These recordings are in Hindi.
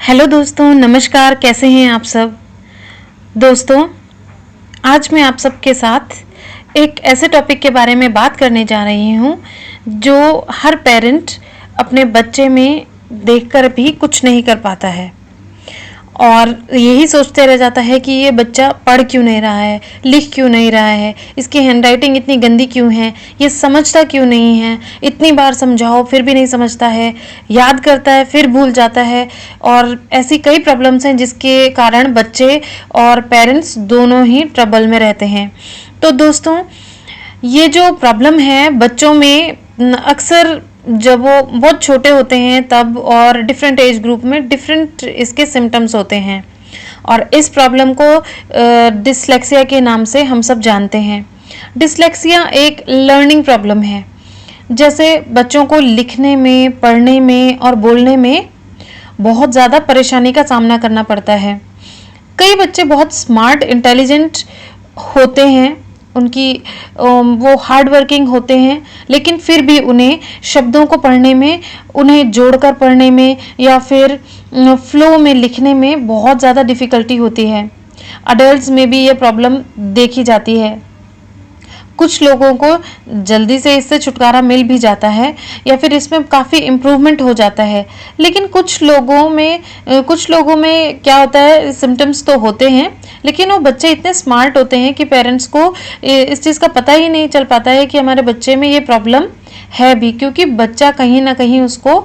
हेलो दोस्तों, नमस्कार। कैसे हैं आप सब दोस्तों? आज मैं आप सबके साथ एक ऐसे टॉपिक के बारे में बात करने जा रही हूँ जो हर पेरेंट अपने बच्चे में देखकर भी कुछ नहीं कर पाता है और यही सोचते रह जाता है कि ये बच्चा पढ़ क्यों नहीं रहा है, लिख क्यों नहीं रहा है, इसकी हैंडराइटिंग इतनी गंदी क्यों है, ये समझता क्यों नहीं है, इतनी बार समझाओ फिर भी नहीं समझता है, याद करता है फिर भूल जाता है। और ऐसी कई प्रॉब्लम्स हैं जिसके कारण बच्चे और पेरेंट्स दोनों ही ट्रबल में रहते हैं। तो दोस्तों, ये जो प्रॉब्लम है बच्चों में अक्सर जब वो बहुत छोटे होते हैं तब और डिफरेंट एज ग्रुप में डिफरेंट इसके सिम्टम्स होते हैं और इस प्रॉब्लम को डिसलेक्सिया के नाम से हम सब जानते हैं। डिसलेक्सिया एक लर्निंग प्रॉब्लम है। जैसे बच्चों को लिखने में, पढ़ने में और बोलने में बहुत ज़्यादा परेशानी का सामना करना पड़ता है। कई बच्चे बहुत स्मार्ट, इंटेलिजेंट होते हैं, उनकी वो हार्ड वर्किंग होते हैं, लेकिन फिर भी उन्हें शब्दों को पढ़ने में, उन्हें जोड़कर पढ़ने में या फिर फ्लो में लिखने में बहुत ज़्यादा डिफ़िकल्टी होती है। अडल्ट्स में भी ये प्रॉब्लम देखी जाती है। कुछ लोगों को जल्दी से इससे छुटकारा मिल भी जाता है या फिर इसमें काफ़ी इम्प्रूवमेंट हो जाता है, लेकिन कुछ लोगों में क्या होता है, सिम्टम्स तो होते हैं लेकिन वो बच्चे इतने स्मार्ट होते हैं कि पेरेंट्स को इस चीज़ का पता ही नहीं चल पाता है कि हमारे बच्चे में ये प्रॉब्लम है भी, क्योंकि बच्चा कहीं ना कहीं उसको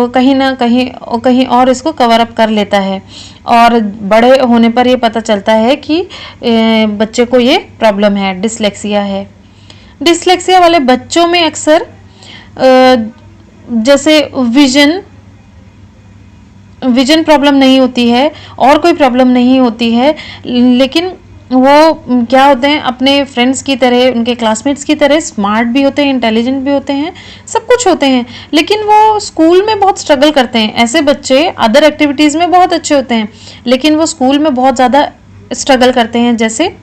कहीं और इसको कवर अप कर लेता है और बड़े होने पर ये पता चलता है कि बच्चे को ये प्रॉब्लम है, डिसलेक्सिया है। डिसलेक्सिया वाले बच्चों में अक्सर जैसे विजन प्रॉब्लम नहीं होती है और कोई प्रॉब्लम नहीं होती है, लेकिन वो क्या होते हैं, अपने फ्रेंड्स की तरह, उनके क्लासमेट्स की तरह स्मार्ट भी होते हैं, इंटेलिजेंट भी होते हैं, सब कुछ होते हैं, लेकिन वो स्कूल में बहुत स्ट्रगल करते हैं। ऐसे बच्चे अदर एक्टिविटीज़ में बहुत अच्छे होते हैं लेकिन वो स्कूल में बहुत ज़्यादा स्ट्रगल करते हैं। जैसे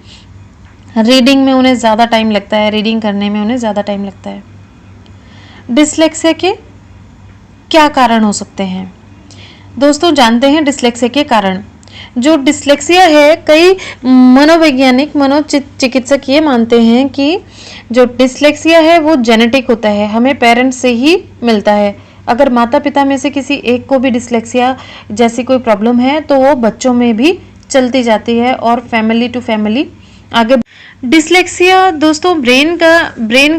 रीडिंग में उन्हें ज़्यादा टाइम लगता है, रीडिंग करने में उन्हें ज़्यादा टाइम लगता है। डिसलेक्सिया के क्या कारण हो सकते हैं दोस्तों? जानते हैं डिसलेक्सिया के कारण। जो डिसलेक्सिया है, कई मनोवैज्ञानिक, मनोचिकित्सक ये मानते हैं कि जो डिसलेक्सिया है वो जेनेटिक होता है, हमें पेरेंट्स से ही मिलता है। अगर माता पिता में से किसी एक को भी डिसलेक्सिया जैसी कोई प्रॉब्लम है तो वो बच्चों में भी चलती जाती है और फैमिली टू फैमिली आगे। डिसलेक्सिया दोस्तों ब्रेन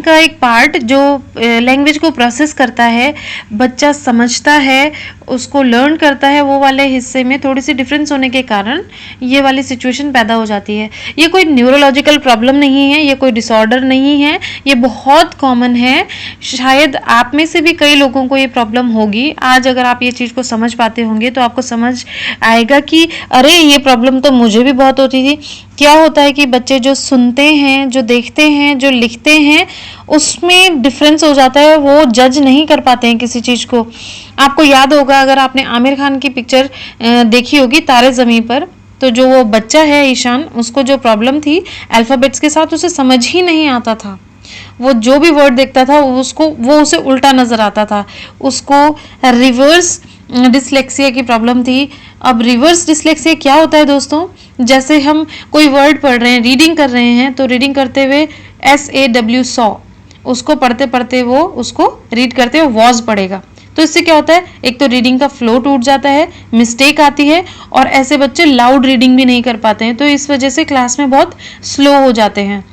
का एक पार्ट जो लैंग्वेज को प्रोसेस करता है, बच्चा समझता है, उसको लर्न करता है, वो वाले हिस्से में थोड़ी सी डिफरेंस होने के कारण ये वाली सिचुएशन पैदा हो जाती है। ये कोई न्यूरोलॉजिकल प्रॉब्लम नहीं है, ये कोई डिसऑर्डर नहीं है, ये बहुत कॉमन है। शायद आप में से भी कई लोगों को ये प्रॉब्लम होगी। आज अगर आप ये चीज़ को समझ पाते होंगे तो आपको समझ आएगा कि अरे ये प्रॉब्लम तो मुझे भी बहुत होती थी। क्या होता है कि बच्चे जो सुनते हैं, जो देखते हैं, जो लिखते हैं, उसमें डिफरेंस हो जाता है, वो जज नहीं कर पाते हैं किसी चीज़ को। आपको याद होगा, अगर आपने आमिर खान की पिक्चर देखी होगी तारे ज़मीं पर, तो जो वो बच्चा है ईशान, उसको जो प्रॉब्लम थी अल्फ़ाबेट्स के साथ, उसे समझ ही नहीं आता था। वो जो भी वर्ड देखता था वो उसे उल्टा नज़र आता था। उसको रिवर्स डिसलेक्सिया की प्रॉब्लम थी। अब रिवर्स डिसलेक्सिया क्या होता है दोस्तों? जैसे हम कोई वर्ड पढ़ रहे हैं, रीडिंग कर रहे हैं, तो रीडिंग करते हुए SAW सॉ, उसको पढ़ते पढ़ते वो उसको रीड करते हुए वॉज पढ़ेगा, तो इससे क्या होता है, एक तो रीडिंग का फ्लो टूट जाता है, मिस्टेक आती है और ऐसे बच्चे लाउड रीडिंग भी नहीं कर पाते हैं, तो इस वजह से क्लास में बहुत स्लो हो जाते हैं।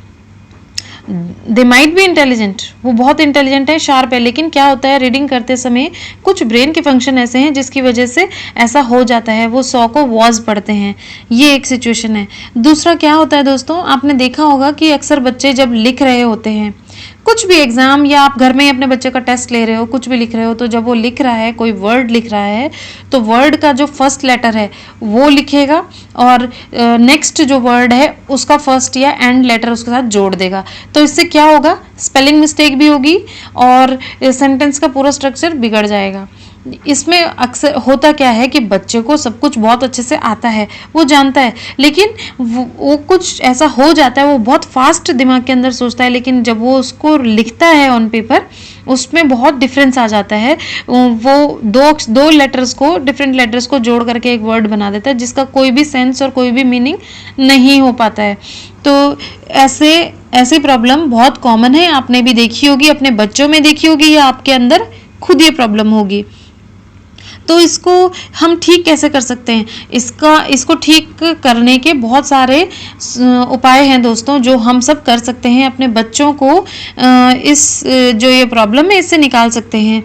दे माइट बी इंटेलिजेंट, वो बहुत इंटेलिजेंट है, शार्प है, लेकिन क्या होता है, रीडिंग करते समय कुछ ब्रेन के फंक्शन ऐसे हैं जिसकी वजह से ऐसा हो जाता है, वो सॉ को वॉज पढ़ते हैं। ये एक सिचुएशन है। दूसरा क्या होता है दोस्तों, आपने देखा होगा कि अक्सर बच्चे जब लिख रहे होते हैं, कुछ भी एग्जाम या आप घर में ही अपने बच्चे का टेस्ट ले रहे हो, कुछ भी लिख रहे हो, तो जब वो लिख रहा है, कोई वर्ड लिख रहा है, तो वर्ड का जो फर्स्ट लेटर है वो लिखेगा और नेक्स्ट जो वर्ड है उसका फर्स्ट या एंड लेटर उसके साथ जोड़ देगा। तो इससे क्या होगा, स्पेलिंग मिस्टेक भी होगी और सेंटेंस का पूरा स्ट्रक्चर बिगड़ जाएगा। इसमें अक्सर होता क्या है कि बच्चे को सब कुछ बहुत अच्छे से आता है, वो जानता है, लेकिन वो कुछ ऐसा हो जाता है, वो बहुत फास्ट दिमाग के अंदर सोचता है, लेकिन जब वो उसको लिखता है ऑन पेपर उसमें बहुत डिफरेंस आ जाता है। वो दो लेटर्स को, डिफरेंट लेटर्स को जोड़ करके एक वर्ड बना देता है, जिसका कोई भी सेंस और कोई भी मीनिंग नहीं हो पाता है। तो ऐसी प्रॉब्लम बहुत कॉमन है, आपने भी देखी होगी, अपने बच्चों में देखी होगी, या आपके अंदर खुद ये प्रॉब्लम होगी। तो इसको हम ठीक कैसे कर सकते हैं? इसको ठीक करने के बहुत सारे उपाय हैं दोस्तों, जो हम सब कर सकते हैं, अपने बच्चों को जो ये प्रॉब्लम है इससे निकाल सकते हैं।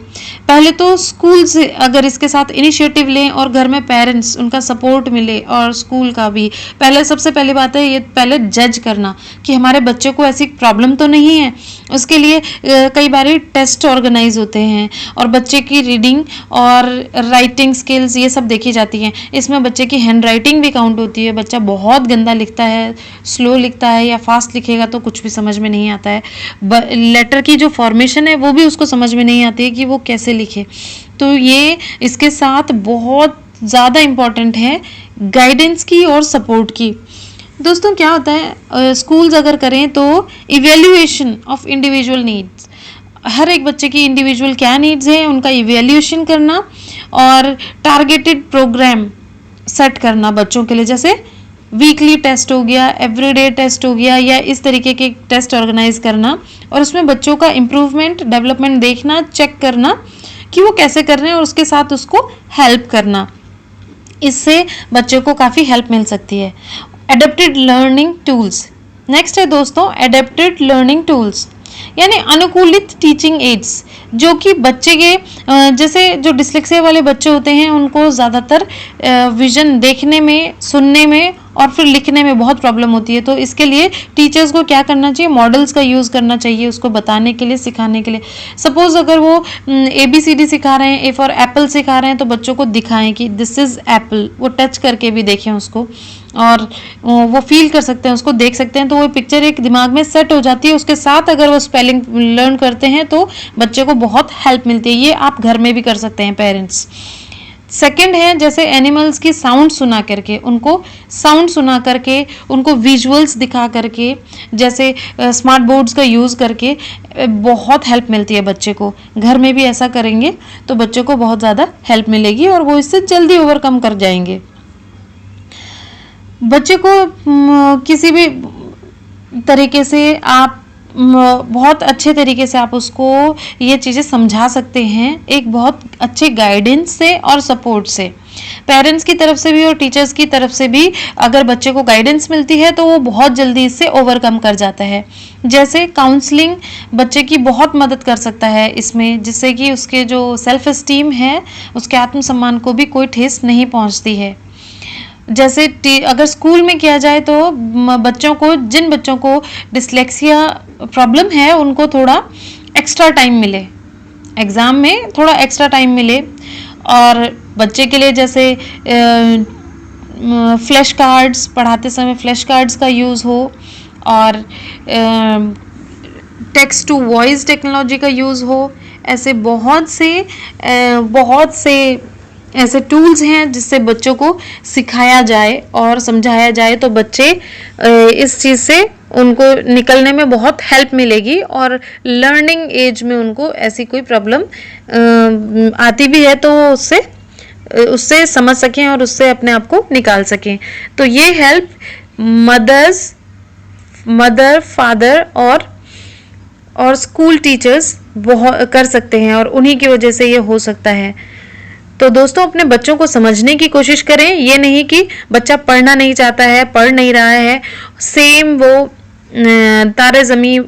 पहले तो स्कूल से अगर इसके साथ इनिशिएटिव लें और घर में पेरेंट्स उनका सपोर्ट मिले, और स्कूल का भी, सबसे पहली बात है ये पहले जज करना कि हमारे बच्चे को ऐसी प्रॉब्लम तो नहीं है। उसके लिए कई बार टेस्ट ऑर्गेनाइज होते हैं और बच्चे की रीडिंग और राइटिंग स्किल्स ये सब देखी जाती हैं। इसमें बच्चे की हैंड राइटिंग भी काउंट होती है। बच्चा बहुत गंदा लिखता है, स्लो लिखता है या फास्ट लिखेगा तो कुछ भी समझ में नहीं आता है। लेटर की जो फॉर्मेशन है वो भी उसको समझ में नहीं आती है कि वो कैसे लिखे। तो ये इसके साथ बहुत ज़्यादा इम्पॉर्टेंट है गाइडेंस की और सपोर्ट की। दोस्तों क्या होता है, स्कूल्स अगर करें तो इवेल्युएशन ऑफ इंडिविजुअल नीड्स, हर एक बच्चे की इंडिविजुअल क्या नीड्स हैं उनका इवेल्युएशन करना, और टारगेटेड प्रोग्राम सेट करना बच्चों के लिए, जैसे वीकली टेस्ट हो गया, एवरीडे टेस्ट हो गया, या इस तरीके के टेस्ट ऑर्गेनाइज करना, और उसमें बच्चों का इम्प्रूवमेंट, डेवलपमेंट देखना, चेक करना कि वो कैसे कर रहे हैं और उसके साथ उसको हेल्प करना। इससे बच्चों को काफ़ी हेल्प मिल सकती है। एडेप्टेड लर्निंग टूल्स, नेक्स्ट है दोस्तों एडेप्टेड लर्निंग टूल्स, यानी अनुकूलित टीचिंग एड्स, जो कि बच्चे के जैसे जो डिस्लेक्सिया वाले बच्चे होते हैं उनको ज़्यादातर विजन देखने में, सुनने में और फिर लिखने में बहुत प्रॉब्लम होती है। तो इसके लिए टीचर्स को क्या करना चाहिए, मॉडल्स का यूज़ करना चाहिए उसको बताने के लिए, सिखाने के लिए। सपोज अगर वो ABCD सिखा रहे हैं, A फॉर एप्पल सिखा रहे हैं, तो बच्चों को दिखाएं कि दिस इज़ एप्पल, वो टच करके भी देखें उसको और वो फील कर सकते हैं, उसको देख सकते हैं, तो वो पिक्चर एक दिमाग में सेट हो जाती है। उसके साथ अगर वो स्पेलिंग लर्न करते हैं तो बच्चे को बहुत हेल्प मिलती है। ये आप घर में भी कर सकते हैं पेरेंट्स। सेकंड है जैसे एनिमल्स की साउंड सुना करके, उनको विजुअल्स दिखा करके, जैसे स्मार्ट बोर्ड्स का यूज़ करके बहुत हेल्प मिलती है बच्चे को। घर में भी ऐसा करेंगे तो बच्चे को बहुत ज़्यादा हेल्प मिलेगी और वो इससे जल्दी ओवरकम कर जाएंगे। बच्चे को किसी भी तरीके से आप बहुत अच्छे तरीके से आप उसको ये चीज़ें समझा सकते हैं, एक बहुत अच्छे गाइडेंस से और सपोर्ट से। पेरेंट्स की तरफ से भी और टीचर्स की तरफ से भी अगर बच्चे को गाइडेंस मिलती है तो वो बहुत जल्दी इससे ओवरकम कर जाता है। जैसे काउंसलिंग बच्चे की बहुत मदद कर सकता है इसमें, जिससे कि उसके जो सेल्फ एस्टीम है, उसके आत्मसम्मान को भी कोई ठेस नहीं पहुंचती है। जैसे अगर स्कूल में किया जाए तो जिन बच्चों को डिस्लेक्सिया प्रॉब्लम है उनको थोड़ा एक्स्ट्रा टाइम मिले, एग्ज़ाम में थोड़ा एक्स्ट्रा टाइम मिले, और बच्चे के लिए जैसे फ्लैश कार्ड्स, पढ़ाते समय फ्लैश कार्ड्स का यूज़ हो, और टेक्स्ट टू वॉइस टेक्नोलॉजी का यूज़ हो। ऐसे बहुत से ऐसे टूल्स हैं जिससे बच्चों को सिखाया जाए और समझाया जाए, तो बच्चे इस चीज़ से उनको निकलने में बहुत हेल्प मिलेगी, और लर्निंग एज में उनको ऐसी कोई प्रॉब्लम आती भी है तो उससे समझ सकें और उससे अपने आप को निकाल सकें। तो ये हेल्प मदर, फादर और स्कूल टीचर्स बहुत कर सकते हैं, और उन्हीं की वजह से ये हो सकता है। तो दोस्तों अपने बच्चों को समझने की कोशिश करें, ये नहीं कि बच्चा पढ़ना नहीं चाहता है, पढ़ नहीं रहा है, सेम वो तारे ज़मीं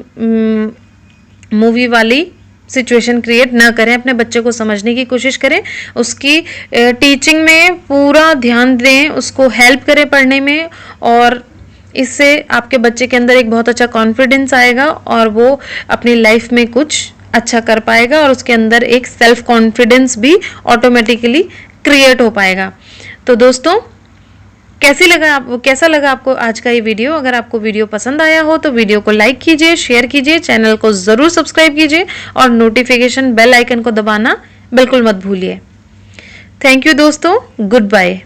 मूवी वाली सिचुएशन क्रिएट ना करें। अपने बच्चे को समझने की कोशिश करें, उसकी टीचिंग में पूरा ध्यान दें, उसको हेल्प करें पढ़ने में, और इससे आपके बच्चे के अंदर एक बहुत अच्छा कॉन्फिडेंस आएगा और वो अपनी लाइफ में कुछ अच्छा कर पाएगा, और उसके अंदर एक सेल्फ कॉन्फिडेंस भी ऑटोमेटिकली क्रिएट हो पाएगा। तो दोस्तों कैसा लगा आपको आज का ये वीडियो? अगर आपको वीडियो पसंद आया हो तो वीडियो को लाइक कीजिए, शेयर कीजिए, चैनल को ज़रूर सब्सक्राइब कीजिए और नोटिफिकेशन बेल आइकन को दबाना बिल्कुल मत भूलिए। थैंक यू दोस्तों, गुड बाय।